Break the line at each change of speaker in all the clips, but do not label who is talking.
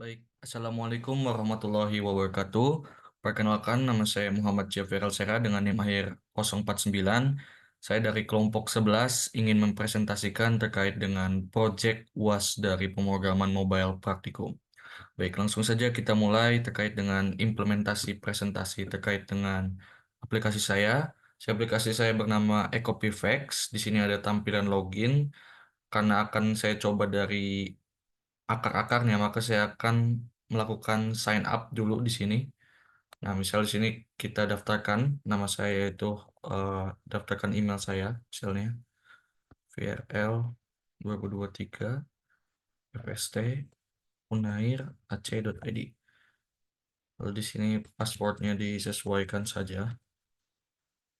Baik, Assalamualaikum warahmatullahi wabarakatuh. Perkenalkan, nama saya Muhammad Jafir Alsera dengan NIM akhir 049. Saya dari kelompok 11 ingin mempresentasikan terkait dengan proyek UAS dari pemrograman mobile praktikum. Baik, langsung saja kita mulai terkait dengan implementasi presentasi terkait dengan aplikasi saya. Aplikasi saya bernama EcoPivex. Di sini ada tampilan login. Karena akan saya coba dari akar-akarnya, maka saya akan melakukan sign up dulu di sini. Nah, misal di sini kita daftarkan nama saya itu eh, daftarkan email saya, misalnya vrl 2023 fst unair.ac.id. Lalu di sini passwordnya disesuaikan saja.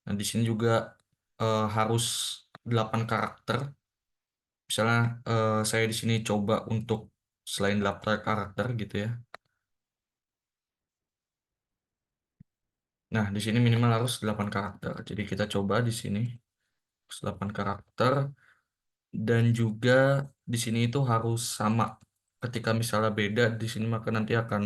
Nah, di sini juga harus 8 karakter. Misalnya saya di sini coba untuk selain 8 karakter gitu ya. Nah, di sini minimal harus 8 karakter. Jadi kita coba di sini 8 karakter dan juga di sini itu harus sama. Ketika misalnya beda di sini maka nanti akan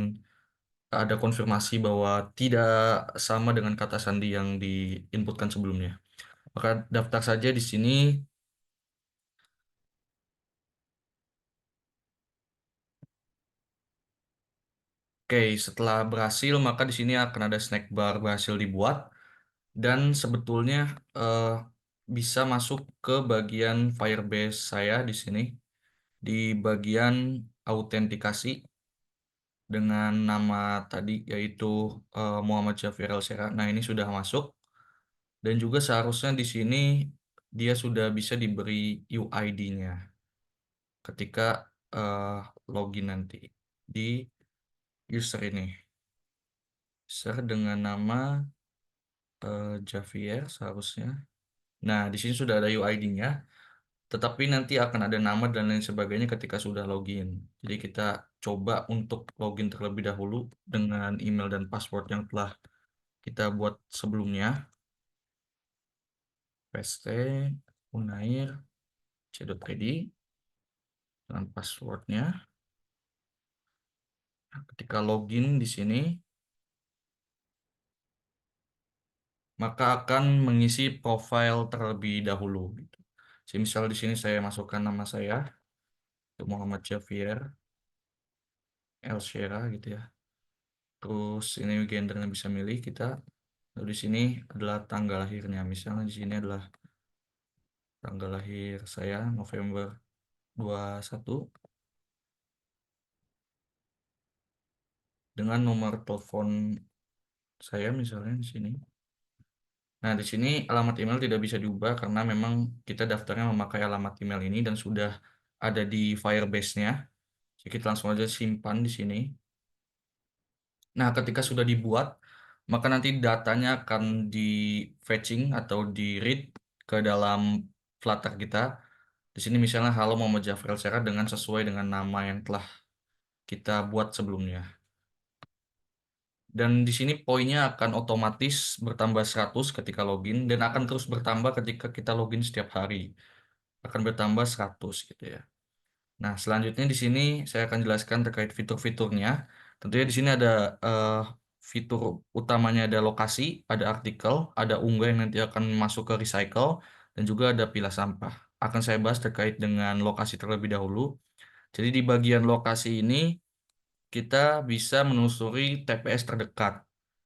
ada konfirmasi bahwa tidak sama dengan kata sandi yang diinputkan sebelumnya. Maka daftar saja di sini. Oke, setelah berhasil maka di sini akan ada snack bar berhasil dibuat dan sebetulnya eh, bisa masuk ke bagian Firebase saya di sini. Di bagian autentikasi dengan nama tadi yaitu Muhammad Syafir Elsera. Nah, ini sudah masuk dan juga seharusnya di sini dia sudah bisa diberi UID-nya ketika eh, login nanti di user ini. User dengan nama Javier seharusnya. Nah, di sini sudah ada UID-nya. Tetapi nanti akan ada nama dan lain sebagainya ketika sudah login. Jadi kita coba untuk login terlebih dahulu dengan email dan password yang telah kita buat sebelumnya. Paste unair.c.id dengan passwordnya. Nah, ketika login di sini, maka akan mengisi profile terlebih dahulu. Gitu. Jadi misal di sini saya masukkan nama saya, Muhammad Javier Elshera gitu ya. Terus ini gendernya bisa milih kita. Lalu di sini adalah tanggal lahirnya. Misalnya di sini adalah tanggal lahir saya November 21 dengan nomor telepon saya misalnya di sini. Nah, di sini alamat email tidak bisa diubah karena memang kita daftarnya memakai alamat email ini dan sudah ada di Firebase-nya. Jadi kita langsung aja simpan di sini. Nah, ketika sudah dibuat, maka nanti datanya akan di fetching atau di read ke dalam Flutter kita. Di sini misalnya halo Muhammad Jafril Serra dengan sesuai dengan nama yang telah kita buat sebelumnya. Dan di sini poinnya akan otomatis bertambah 100 ketika login dan akan terus bertambah ketika kita login setiap hari. Akan bertambah 100 gitu ya. Nah, selanjutnya di sini saya akan jelaskan terkait fitur-fiturnya. Tentunya di sini ada eh, fitur utamanya ada lokasi, ada artikel, ada unggah yang nanti akan masuk ke recycle, dan juga ada pilah sampah. Akan saya bahas terkait dengan lokasi terlebih dahulu. Jadi di bagian lokasi ini kita bisa menelusuri TPS terdekat.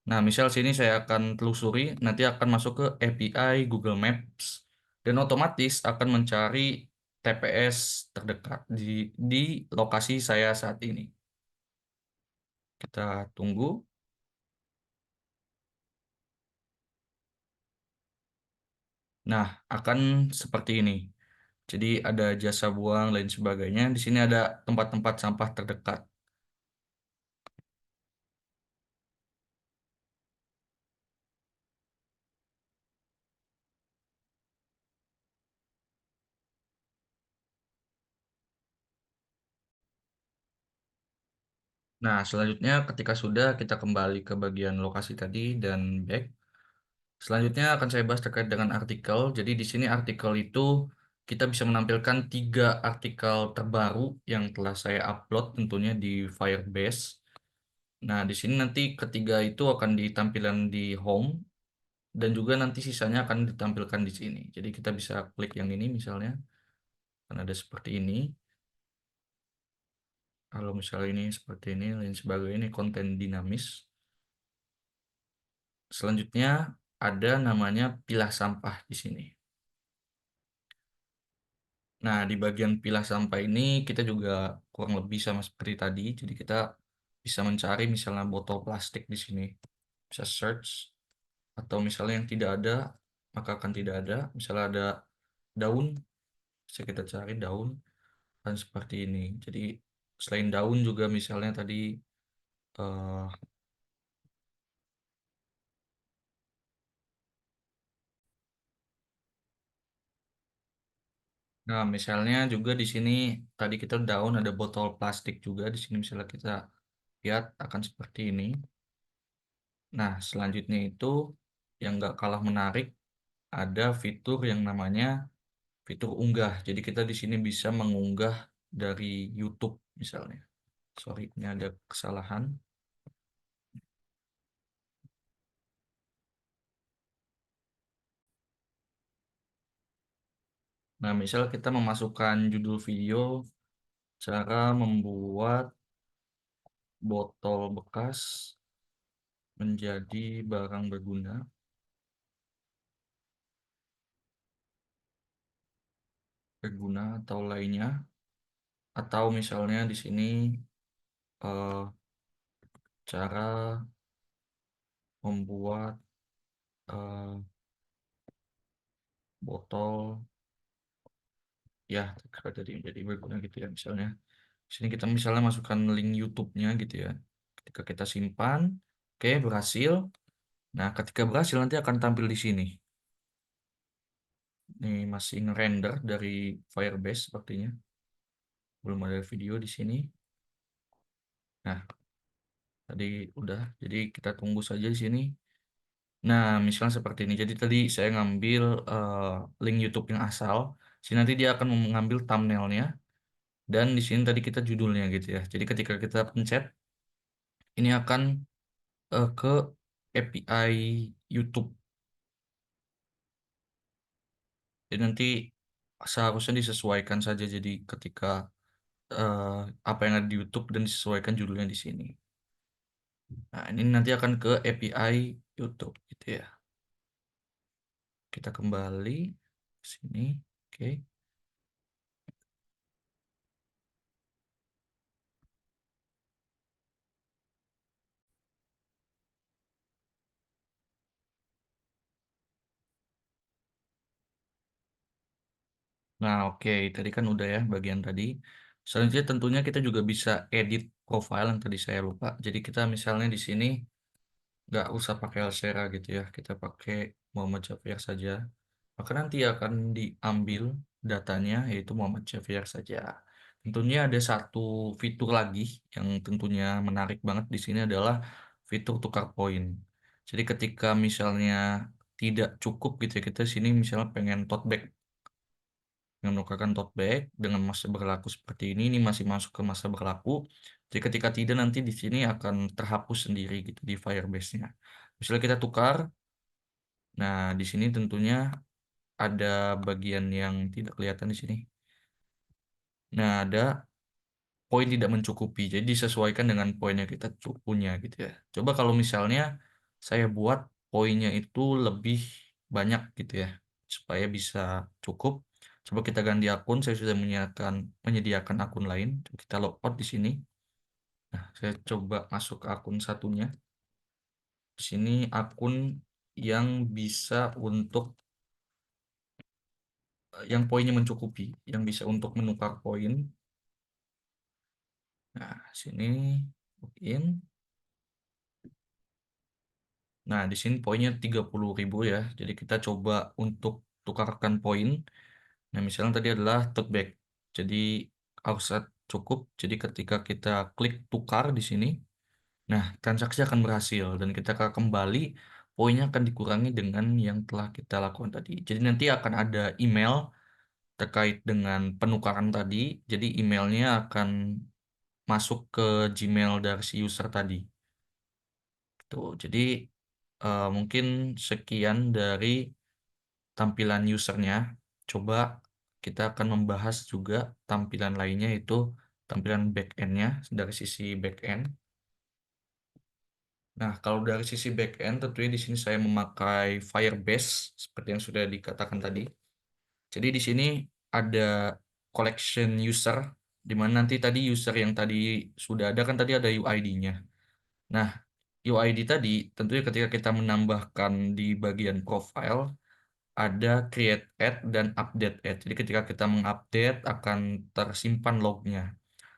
Nah, misal sini saya akan telusuri, nanti akan masuk ke API Google Maps dan otomatis akan mencari TPS terdekat di lokasi saya saat ini. Kita tunggu. Nah, akan seperti ini. Jadi ada jasa buang lain sebagainya. Di sini ada tempat-tempat sampah terdekat. Nah, selanjutnya ketika sudah kita kembali ke bagian lokasi tadi dan back. Selanjutnya akan saya bahas terkait dengan artikel. Jadi di sini artikel itu kita bisa menampilkan 3 artikel terbaru yang telah saya upload tentunya di Firebase. Nah, di sini nanti ketiga itu akan ditampilkan di home dan juga nanti sisanya akan ditampilkan di sini. Jadi kita bisa klik yang ini misalnya, akan ada seperti ini. Kalau misalnya ini seperti ini, lain sebagainya, ini konten dinamis. Selanjutnya ada namanya pilah sampah di sini. Nah, di bagian pilah sampah ini kita juga kurang lebih sama seperti tadi. Jadi kita bisa mencari misalnya botol plastik di sini. Bisa search atau misalnya yang tidak ada, maka akan tidak ada. Misalnya ada daun, bisa kita cari daun dan seperti ini. Jadi selain daun juga misalnya tadi eh, nah, misalnya juga di sini tadi kita daun ada botol plastik juga di sini misalnya kita lihat akan seperti ini. Nah, selanjutnya itu yang nggak kalah menarik ada fitur yang namanya fitur unggah. Jadi kita di sini bisa mengunggah dari YouTube misalnya. Sorry, ini ada kesalahan. Nah, misal kita memasukkan judul video, cara membuat botol bekas menjadi barang berguna, atau lainnya. Atau misalnya di sini eh, cara membuat eh, botol ya jadi berguna gitu ya misalnya. Di sini kita misalnya masukkan link YouTube-nya gitu ya. Ketika kita simpan, oke berhasil. Nah, ketika berhasil nanti akan tampil di sini. Ini masih nge-render dari Firebase sepertinya. Belum ada video di sini. Nah, tadi udah. Jadi kita tunggu saja di sini. Nah, misalnya seperti ini. Jadi tadi saya ngambil link YouTube yang asal. Sini nanti dia akan mengambil thumbnailnya. Dan di sini tadi kita judulnya gitu ya. Jadi ketika kita pencet, ini akan ke API YouTube. Jadi nanti seharusnya disesuaikan saja. Jadi ketika eh, apa yang ada di YouTube dan disesuaikan judulnya di sini. Nah, ini nanti akan ke API YouTube gitu ya. Kita kembali ke sini. Oke. Nah, oke. Tadi kan udah ya bagian tadi. Selanjutnya tentunya kita juga bisa edit profile yang tadi saya lupa. Jadi kita misalnya di sini nggak usah pakai Alsera gitu ya. Kita pakai Muhammad Javier saja. Maka nanti akan diambil datanya yaitu Muhammad Javier saja. Tentunya ada satu fitur lagi yang tentunya menarik banget di sini adalah fitur tukar poin. Jadi ketika misalnya tidak cukup gitu ya, kita sini misalnya pengen tote bag, menukarkan tote bag dengan masa berlaku seperti ini masih masuk ke masa berlaku. Jadi ketika tidak nanti di sini akan terhapus sendiri gitu di Firebase-nya. Misalnya kita tukar, nah di sini tentunya ada bagian yang tidak kelihatan di sini. Nah, ada poin tidak mencukupi. Jadi disesuaikan dengan poin yang kita punya gitu ya. Coba kalau misalnya saya buat poinnya itu lebih banyak gitu ya, supaya bisa cukup. Coba kita ganti akun. Saya sudah menyediakan akun lain. Kita logout di sini. Nah, saya coba masuk ke akun satunya. Di sini akun yang bisa untuk yang poinnya mencukupi, yang bisa untuk menukar poin. Nah, sini login. Nah, di sini poinnya 30.000 ya. Jadi kita coba untuk tukarkan poin. Nah, misalnya tadi adalah tote bag. Jadi harus cukup. Jadi ketika kita klik tukar di sini, nah transaksi akan berhasil dan kita akan kembali poinnya akan dikurangi dengan yang telah kita lakukan tadi. Jadi nanti akan ada email terkait dengan penukaran tadi, jadi emailnya akan masuk ke Gmail dari si user tadi. Tuh, jadi mungkin sekian dari tampilan usernya. Coba kita akan membahas juga tampilan lainnya, yaitu tampilan backend-nya dari sisi backend. Nah, kalau dari sisi backend, tentunya di sini saya memakai Firebase seperti yang sudah dikatakan tadi. Jadi di sini ada collection user, di mana nanti tadi user yang tadi sudah ada kan tadi ada UID-nya. Nah, UID tadi tentunya ketika kita menambahkan di bagian profile ada create add dan update add. Jadi ketika kita mengupdate akan tersimpan lognya.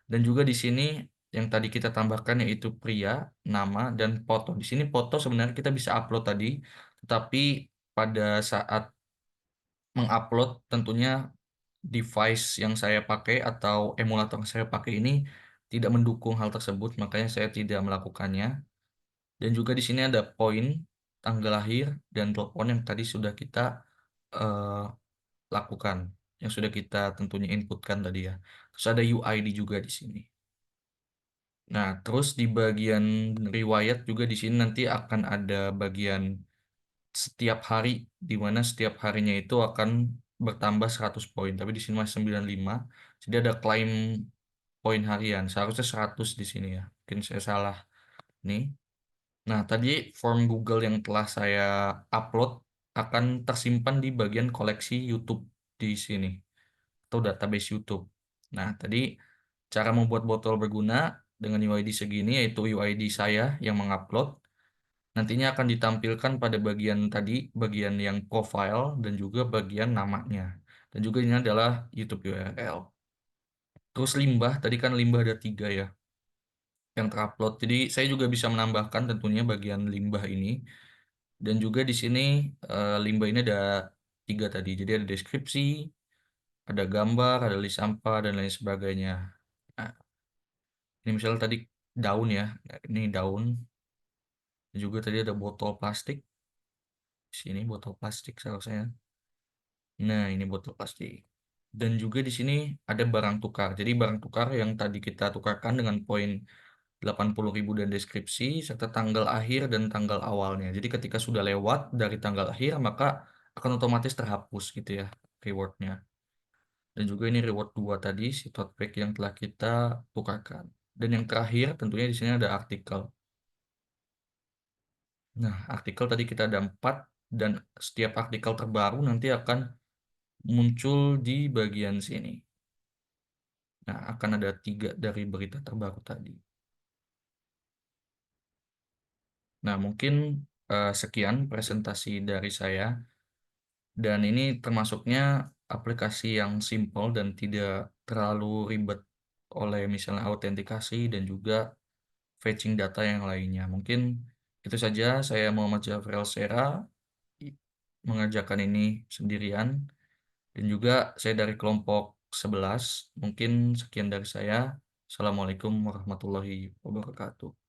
Dan juga di sini yang tadi kita tambahkan yaitu pria, nama, dan foto. Di sini foto sebenarnya kita bisa upload tadi, tetapi pada saat mengupload tentunya device yang saya pakai atau emulator yang saya pakai ini tidak mendukung hal tersebut, makanya saya tidak melakukannya. Dan juga di sini ada poin, tanggal lahir, dan telepon yang tadi sudah kita eh, lakukan, yang sudah kita tentunya inputkan tadi ya. Terus ada UID juga di sini. Nah, terus di bagian riwayat juga di sini nanti akan ada bagian setiap hari, di mana setiap harinya itu akan bertambah 100 poin. Tapi di sini masih 95. Jadi ada klaim poin harian. Seharusnya 100 di sini ya. Mungkin saya salah nih. Nah, tadi form Google yang telah saya upload akan tersimpan di bagian koleksi YouTube di sini atau database YouTube. Nah, tadi cara membuat botol berguna dengan UID segini yaitu UID saya yang mengupload. Nantinya akan ditampilkan pada bagian tadi, bagian yang profile dan juga bagian namanya. Dan juga ini adalah YouTube URL. Terus limbah, tadi kan limbah ada 3 ya yang terupload. Jadi saya juga bisa menambahkan tentunya bagian limbah ini. Dan juga di sini limbah ini ada 3 tadi. Jadi ada deskripsi, ada gambar, ada list sampah, dan lain sebagainya. Nah, ini misalnya tadi daun ya. Nah, ini daun. Dan juga tadi ada botol plastik. Di sini botol plastik seharusnya. Nah, ini botol plastik. Dan juga di sini ada barang tukar. Jadi barang tukar yang tadi kita tukarkan dengan poin 80.000 dan deskripsi serta tanggal akhir dan tanggal awalnya. Jadi ketika sudah lewat dari tanggal akhir maka akan otomatis terhapus gitu ya rewardnya. Dan juga ini reward 2 tadi si tote bag yang telah kita tukarkan. Dan yang terakhir tentunya di sini ada artikel. Nah, artikel tadi kita ada 4 dan setiap artikel terbaru nanti akan muncul di bagian sini. Nah, akan ada 3 dari berita terbaru tadi. Nah, mungkin sekian presentasi dari saya. Dan ini termasuknya aplikasi yang simple dan tidak terlalu ribet oleh misalnya autentikasi dan juga fetching data yang lainnya. Mungkin itu saja, saya Muhammad Jafrel Sera mengerjakan ini sendirian. Dan juga saya dari kelompok 11. Mungkin sekian dari saya. Assalamualaikum warahmatullahi wabarakatuh.